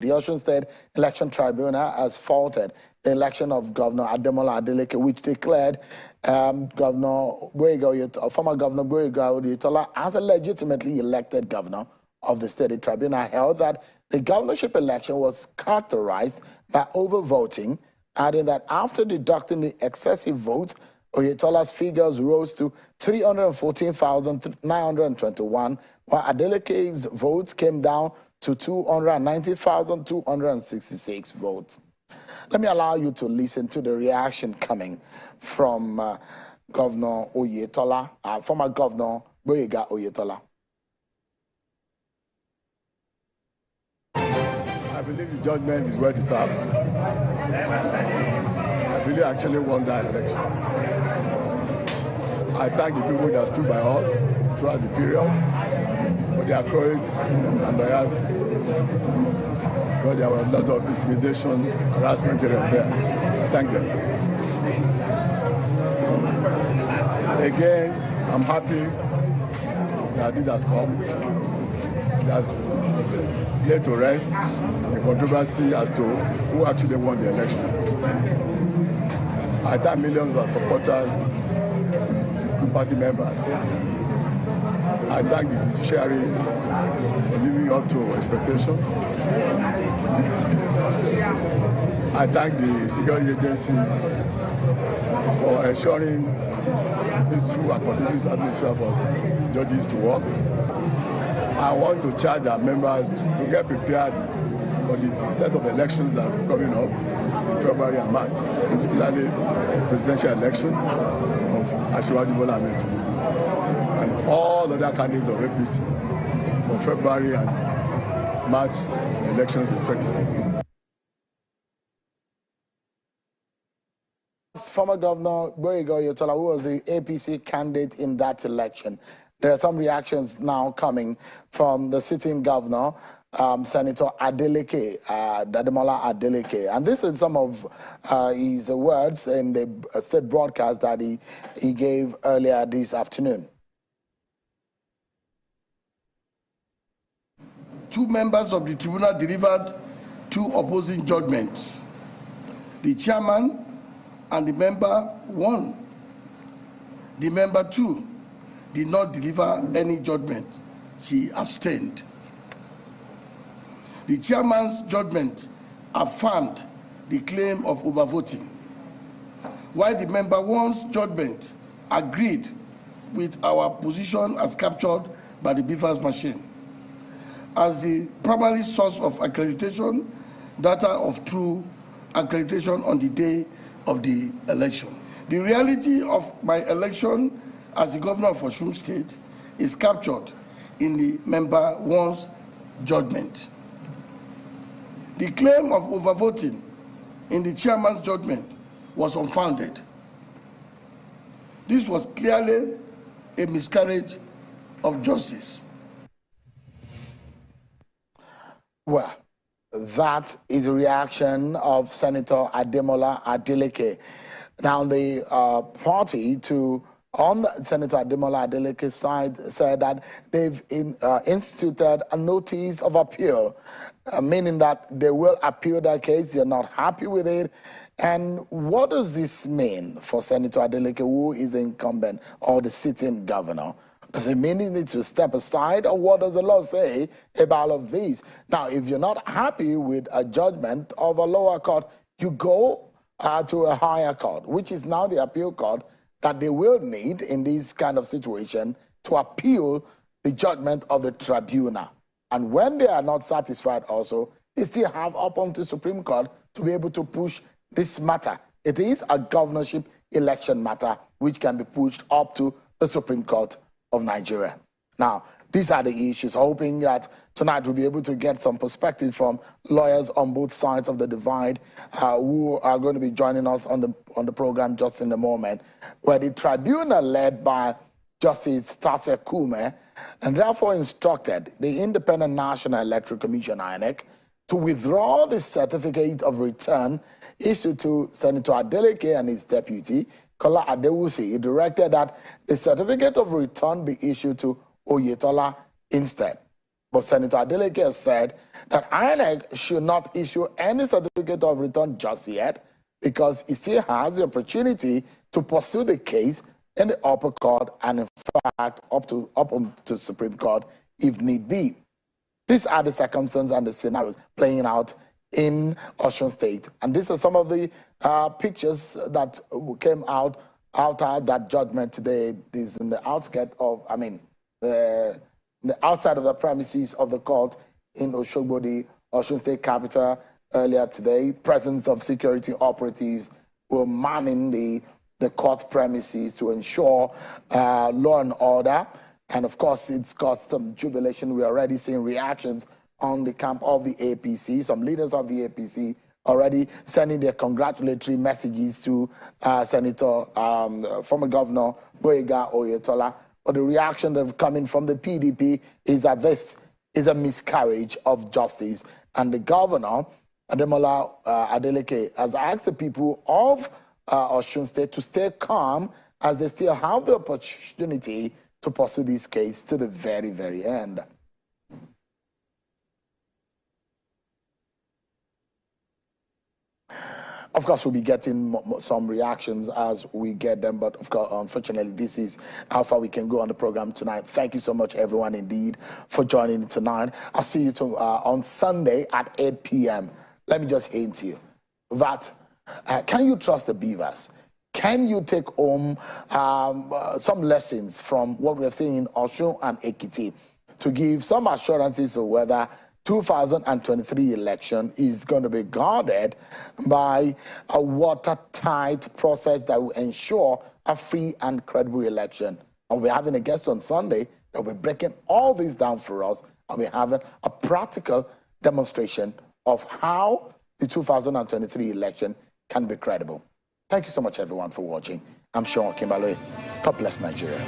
The Osun State Election Tribunal has faulted the election of Governor Ademola Adeleke, which declared former Governor Oyetola as a legitimately elected governor of the state. The tribunal held that the governorship election was characterized by overvoting, adding that after deducting the excessive votes, Oyetola's figures rose to 314,921, while Adeleke's votes came down to 290,266 votes. Let me allow you to listen to the reaction coming from Governor Oyetola, former Governor Oyetola. I believe the judgment is well deserved. I believe I actually won that election. I thank the people that stood by us throughout the period for their courage and loyalty. Because there was a lot of intimidation, harassment here and there. I thank them. Again, I'm happy that this has come. It has led to rest the controversy as to who actually won the election. I thank millions of supporters and party members. I thank the judiciary for living up to expectation. I thank the security agencies for ensuring peaceful and conducive atmosphere for judges to work. I want to charge our members to get prepared for the set of elections that are coming up in February and March, particularly the presidential election of Asiwaju Bola Ahmed Tinubu and all other candidates of APC for February and March elections respectively. Former Governor Oyetola, who was the APC candidate in that election. There are some reactions now coming from the sitting governor, Senator Adeleke, Ademola Adeleke. And this is some of his words in the state broadcast that he gave earlier this afternoon. Two members of the tribunal delivered two opposing judgments. The chairman and the member 1. The member 2 did not deliver any judgment. She abstained. The chairman's judgment affirmed the claim of overvoting, while the member 1's judgment agreed with our position as captured by the beavers machine. As the primary source of accreditation, data of true accreditation on the day of the election. The reality of my election as the governor of Osun State is captured in the member 1's judgment. The claim of overvoting in the chairman's judgment was unfounded. This was clearly a miscarriage of justice. Well, that is a reaction of Senator Ademola Adeleke. Now, the party on Senator Ademola Adeleke's side said that they've instituted a notice of appeal, meaning that they will appeal that case. They're not happy with it. And what does this mean for Senator Adeleke, who is the incumbent or the sitting governor? Does it mean he needs to step aside, or what does the law say about all of these? Now, if you're not happy with a judgment of a lower court, you go to a higher court, which is now the appeal court that they will need in this kind of situation to appeal the judgment of the tribunal. And when they are not satisfied also, they still have up until Supreme Court to be able to push this matter. It is a governorship election matter which can be pushed up to the Supreme Court of Nigeria. Now, these are the issues. Hoping that tonight we'll be able to get some perspective from lawyers on both sides of the divide who are going to be joining us on the program just in a moment, where the tribunal led by Justice Tase Kume and therefore instructed the Independent National Electoral Commission, INEC, to withdraw the certificate of return issued to Senator Adeleke and his deputy, Kola Adewusi. He directed that the certificate of return be issued to Oyetola instead. But Senator Adeleke said that INEC should not issue any certificate of return just yet because it still has the opportunity to pursue the case in the upper court and, in fact, up to Supreme Court if need be. These are the circumstances and the scenarios playing out in Osun State. And these are some of the pictures that came out after that judgment today. This is in the outskirts of, the outside of the premises of the court in Osogbo, the Osun State capital, earlier today. Presence of security operatives were manning the court premises to ensure law and order. And of course, it's caused some jubilation. We're already seeing reactions on the camp of the APC. Some leaders of the APC already sending their congratulatory messages to Senator, former Governor Boyega Oyetola. But the reaction that's coming from the PDP is that this is a miscarriage of justice. And the governor, Ademola Adeleke, has asked the people of Osun State to stay calm as they still have the opportunity to pursue this case to the very, very end. Of course, we'll be getting some reactions as we get them, but of course, unfortunately, this is how far we can go on the program tonight. Thank you so much, everyone, indeed, for joining tonight. I'll see you on Sunday at 8 p.m. Let me just hint you that can you trust the beavers? Can you take home some lessons from what we're seeing in Osun and Ekiti to give some assurances of whether 2023 election is going to be guarded by a watertight process that will ensure a free and credible election? And we're having a guest on Sunday that will be breaking all this down for us, and we're having a practical demonstration of how the 2023 election can be credible. Thank you so much, everyone, for watching. I'm Sean Kimbaloy. God bless Nigeria.